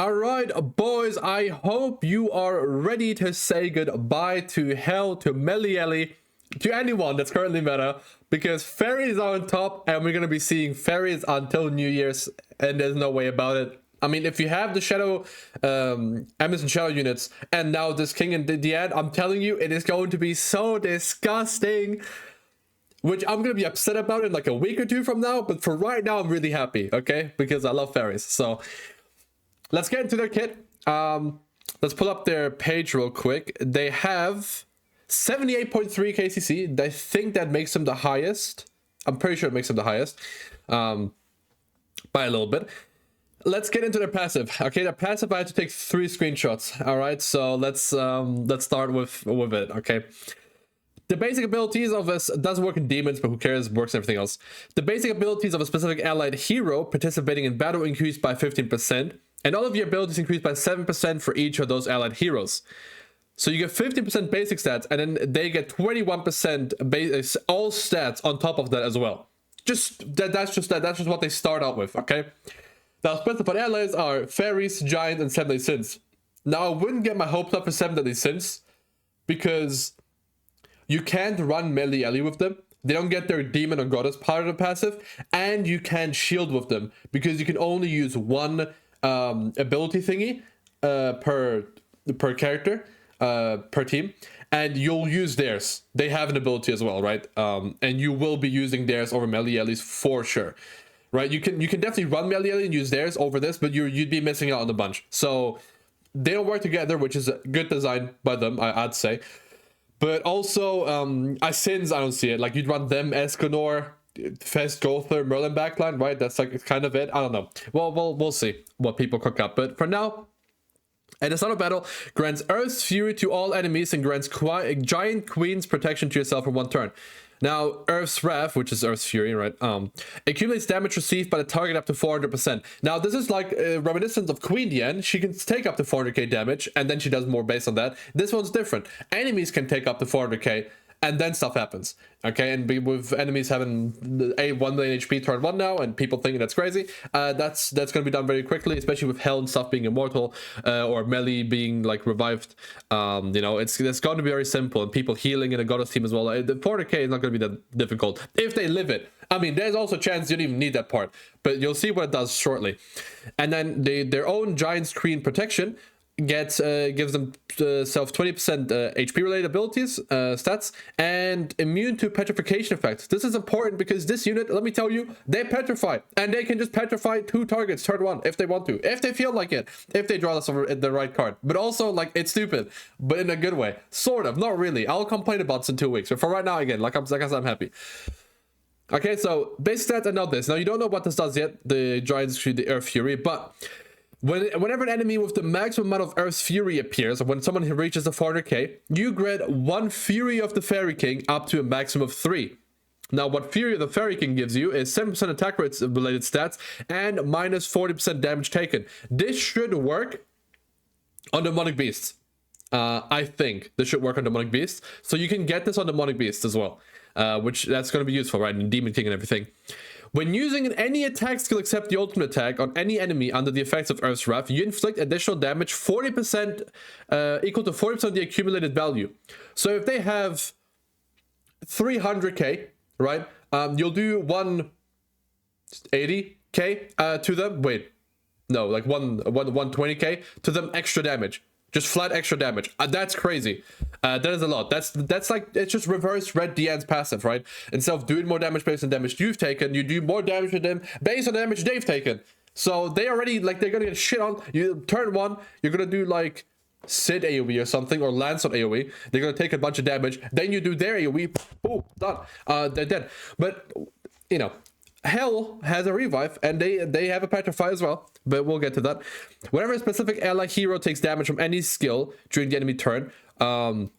All right, boys, I hope you are ready to say goodbye to hell, to Meli, to anyone that's currently meta, because fairies are on top and we're going to be seeing fairies until New Year's, and there's no way about it. I mean, if you have the shadow, Amazon shadow units, and now this king and Diane, I'm telling you, it is going to be so disgusting, which I'm going to be upset about in like a week or two from now, but for right now, I'm really happy, okay? Because I love fairies, so... Let's get into their kit. Let's pull up their page real quick. They have 78.3 KCC. I think that makes them the highest. I'm pretty sure it makes them the highest. By a little bit. Let's get into their passive. Okay, their passive, I had to take 3 screenshots. All right, so let's start with it. Okay. The basic abilities of this doesn't work in demons, but who cares? Works in everything else. The basic abilities of a specific allied hero participating in battle increased by 15%. And all of your abilities increase by 7% for each of those allied heroes. So you get 15% basic stats, and then they get 21% all stats on top of that as well. That's just what they start out with, okay? Now, specified allies are fairies, giants, and 7 deadly sins. Now, I wouldn't get my hopes up for 7 deadly sins, because you can't run Meli with them. They don't get their demon or goddess part of the passive, and you can't shield with them, because you can only use one ability thingy per character, per team, and you'll use theirs. They have an ability as well, right? And you will be using theirs over Meliodas for sure, right? You can definitely run Meliodas and use theirs over this, but you'd be missing out on a bunch. So they don't work together, which is a good design by them, I'd say. But also, as sins, I don't see it. Like, you'd run them, Escanor, Fest, Gother, Merlin backline, right? That's like kind of it. I don't know. Well, we'll see what people cook up. But for now, at the start of battle, grants Earth's Fury to all enemies and grants Giant Queen's protection to yourself for 1 turn. Now, Earth's Wrath, which is Earth's Fury, right? Accumulates damage received by the target up to 400%. Now, this is like reminiscent of Queen Diane. She can take up to 400k damage, and then she does more based on that. This one's different. Enemies can take up to 400k, and then stuff happens, okay? And with enemies having a 1 million HP turn 1 now, and people thinking that's crazy, that's going to be done very quickly, especially with Hell and stuff being immortal, or Meli being like revived. You know, it's going to be very simple, and people healing in a goddess team as well. The 400k is not going to be that difficult if they live it. I mean, there's also a chance you don't even need that part, but you'll see what it does shortly. And then their own giant screen protection gives them self 20% HP related abilities, stats, and immune to petrification effects. This is important because this unit, let me tell you, they petrify, and they can just petrify 2 targets turn 1 if they want to, if they feel like it, if they draw the right card. But also, like, it's stupid, but in a good way, sort of. Not really. I'll complain about this in 2 weeks, but for right now, again, like I said, I'm happy. Okay, so base stats and now this. Now, you don't know what this does yet, the Giants, the Earth Fury, but whenever an enemy with the maximum amount of Earth's Fury appears, or when someone reaches the 400k, you grant 1 Fury of the Fairy King up to a maximum of 3. Now, what Fury of the Fairy King gives you is 7% attack rates related stats and minus 40% damage taken. This should work on Demonic Beasts. I think this should work on Demonic Beasts. So you can get this on Demonic Beasts as well, which that's going to be useful, right? In Demon King and everything. When using any attack skill except the ultimate attack on any enemy under the effects of Earth's Wrath, you inflict additional damage 40%, equal to 40% of the accumulated value. So if they have 300k, right, you'll do 180k to them. Wait, no, like 120k to them extra damage. Just flat extra damage. That's crazy. That is a lot. That's like, it's just reverse Red Diane's passive, right? Instead of doing more damage based on damage you've taken, you do more damage to them based on the damage they've taken. So they already, like, they're gonna get shit on. You turn 1, you're gonna do like Sid AoE or something, or Lance on AoE. They're gonna take a bunch of damage. Then you do their AoE. Boom, done. They're dead. But, you know, Hell has a revive, and they have a petrify as well, but we'll get to that. Whenever a specific ally hero takes damage from any skill during the enemy turn, one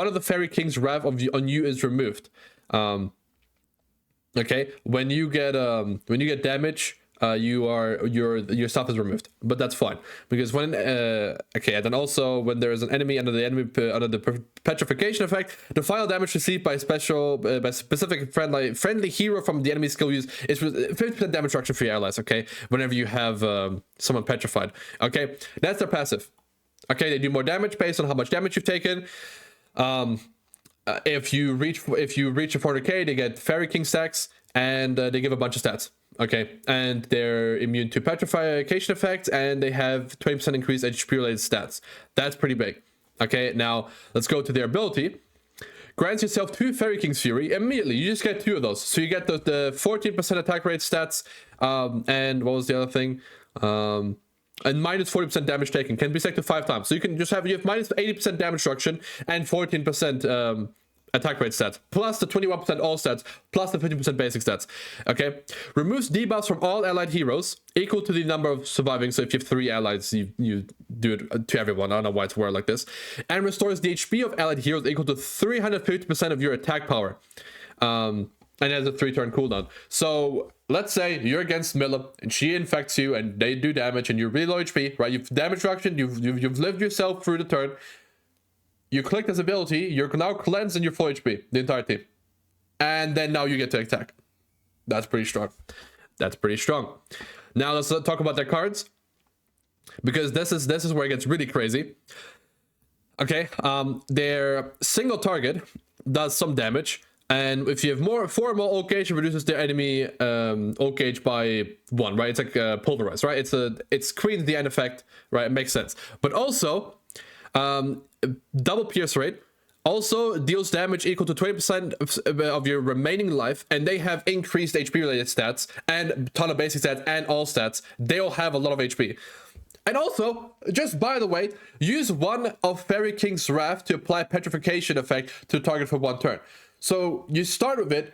of the Fairy King's wrath on you is removed. Okay, when you get damage your stuff is removed, but that's fine because when okay, and then also when there is an enemy under the petrification effect, the final damage received by specific friendly hero from the enemy skill use is 50% damage reduction for your allies. Okay, whenever you have someone petrified. Okay, that's their passive. Okay, they do more damage based on how much damage you've taken. If you reach a 40k, they get Fairy King stacks, and they give a bunch of stats. Okay, and they're immune to petrification effects, and they have 20% increased HP related stats. That's pretty big. Okay, now let's go to their ability. Grants yourself 2 Fairy King's Fury immediately. You just get 2 of those. So you get the 14% attack rate stats, and what was the other thing? And minus 40% damage taken can be selected 5 times. So you can just have minus 80% damage reduction and 14% attack rate stats, plus the 21% all stats, plus the 50% basic stats. Okay, removes debuffs from all allied heroes equal to the number of surviving. So if you have 3 allies, you do it to everyone. I don't know why it's worded like this. And restores the HP of allied heroes equal to 350% of your attack power. And has a 3-turn cooldown. So let's say you're against Meli and she infects you and they do damage and you're really low HP, right? You've damage reduction, you've lived yourself through the turn. You click this ability, you're now cleansed in your full HP, the entire team. And then now you get to attack. That's pretty strong. That's pretty strong. Now let's talk about their cards, because this is where it gets really crazy. Okay, their single target does some damage, and if you have 4 more ult gauge, it reduces the enemy ult gauge by 1, right? It's like pulverize, right? It's Queen the end effect, right? It makes sense. But also, double pierce rate also deals damage equal to 20% of your remaining life, and they have increased HP related stats and a ton of basic stats and all stats. They all have a lot of HP. And also, just by the way, use 1 of Fairy King's Wrath to apply petrification effect to target for 1 turn. So you start with it,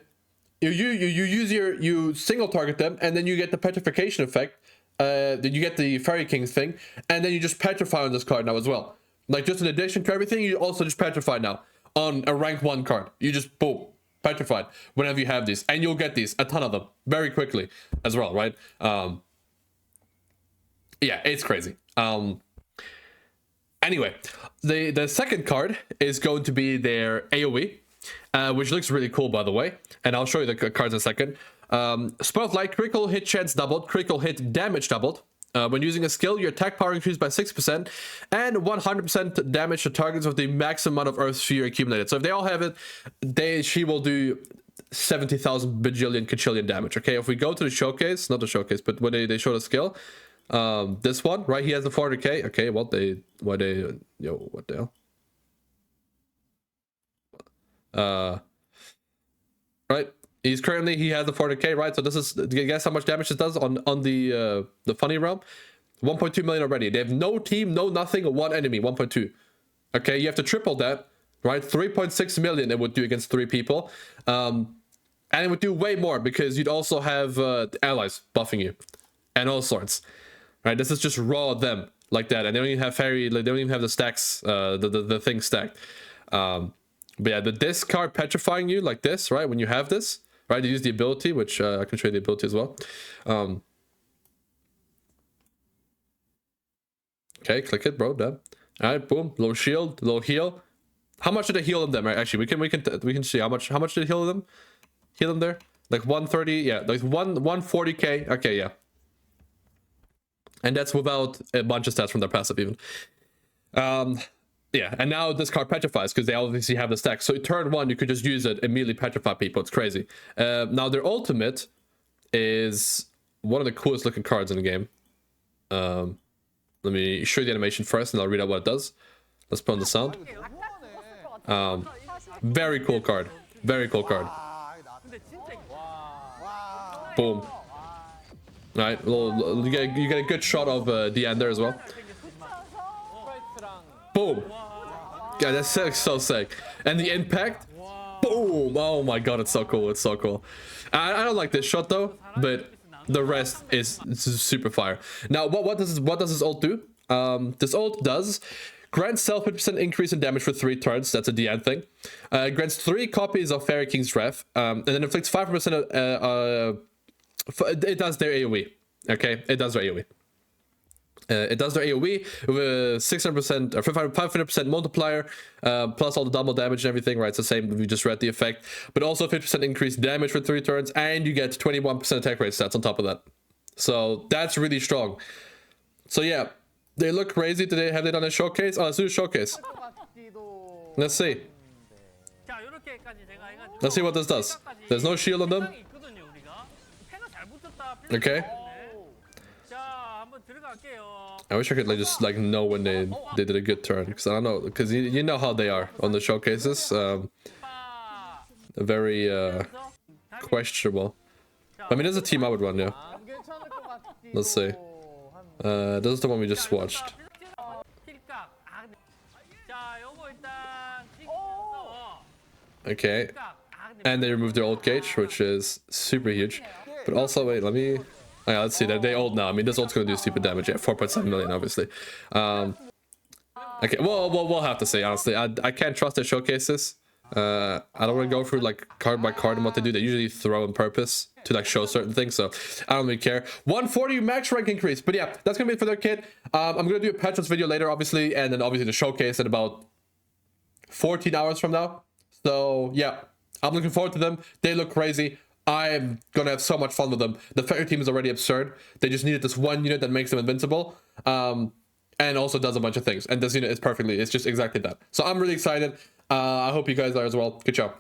you single target them, and then you get the petrification effect. Then you get the Fairy King thing, and then you just petrify on this card now as well. Like, just in addition to everything, you also just petrify now on a rank 1 card. You just boom, petrified whenever you have these, and you'll get these, a ton of them, very quickly as well, right? Yeah, it's crazy. Anyway, the second card is going to be their AoE, which looks really cool, by the way, and I'll show you the cards in a second. Spotlight, critical hit chance doubled, critical hit damage doubled. When using a skill, your attack power increased by 6% and 100% damage to targets with the maximum amount of Earth Sphere accumulated. So if they all have it, she will do 70,000 bajillion kachillion damage. Okay, if we go to the showcase, not the showcase, but when they show the skill, this one, right? He has the 400k. Okay, what the hell? Right. He has the 400k, right? So this is, guess how much damage it does on the funny realm? 1.2 million already. They have no team, no nothing, 1 enemy, 1.2. Okay, you have to triple that, right? 3.6 million it would do against 3 people. And it would do way more because you'd also have allies buffing you and all sorts. Right? This is just raw them like that, and they don't even have fairy, like, they don't even have the stacks, the thing stacked. But yeah, this card petrifying you like this, right? When you have this, right? You use the ability, which I can show you the ability as well. Okay, click it, bro. Done. All right, boom. Low shield, low heal. How much did it heal them? Actually, we can see how much did it heal them? Heal them there? Like 130, yeah, like 140k. Okay, yeah. And that's without a bunch of stats from their passive even. Yeah, and now this card petrifies because they obviously have the stack. So turn 1, you could just use it, immediately petrify people. It's crazy. Now their ultimate is one of the coolest looking cards in the game. Let me show you the animation first and I'll read out what it does. Let's put on the sound. Very cool card. Very cool card. Boom. Alright, you get a good shot of Diane there as well. Boom. Yeah, that's so sick. And the impact. Boom. Oh my god, it's so cool. It's so cool. I don't like this shot though, but the rest is super fire. Now, what does this ult do? This ult does grants self 50% increase in damage for 3 turns. That's a Diane thing. Grants 3 copies of Fairy King's Wrath, and then inflicts 5%. It does their AoE. Okay, it does their AoE. It does their AoE with a 600% or 500% multiplier, plus all the double damage and everything, right? It's the same, we just read the effect, but also 50% increased damage for 3 turns, and you get 21% attack rate stats on top of that. So that's really strong. So yeah, they look crazy today. Have they done a showcase? Oh, let's do a showcase. Let's see. Let's see what this does. There's no shield on them. Okay. I wish I could like just like know when they did a good turn, because I don't know, because you know how they are on the showcases. Very questionable. I mean, there's a team I would run, yeah. Let's see. This is the one we just watched. Okay. And they removed their old gauge, which is super huge. But also, wait, let me... Oh, yeah, let's see. They old now. I mean, this ult's gonna do stupid damage. Yeah, 4.7 million, obviously. Okay, well, we'll have to say, honestly. I can't trust their showcases. I don't want to go through like card by card and what they do. They usually throw on purpose to like show certain things, so I don't really care. 140 max rank increase. But yeah, that's gonna be it for their kit. I'm gonna do a patch notes video later, obviously, and then obviously the showcase in about 14 hours from now. So yeah, I'm looking forward to them. They look crazy. I'm gonna have so much fun with them. The fairy team is already absurd. They just needed this one unit that makes them invincible, and also does a bunch of things. And this unit is perfectly, it's just exactly that. So I'm really excited. I hope you guys are as well. Good job.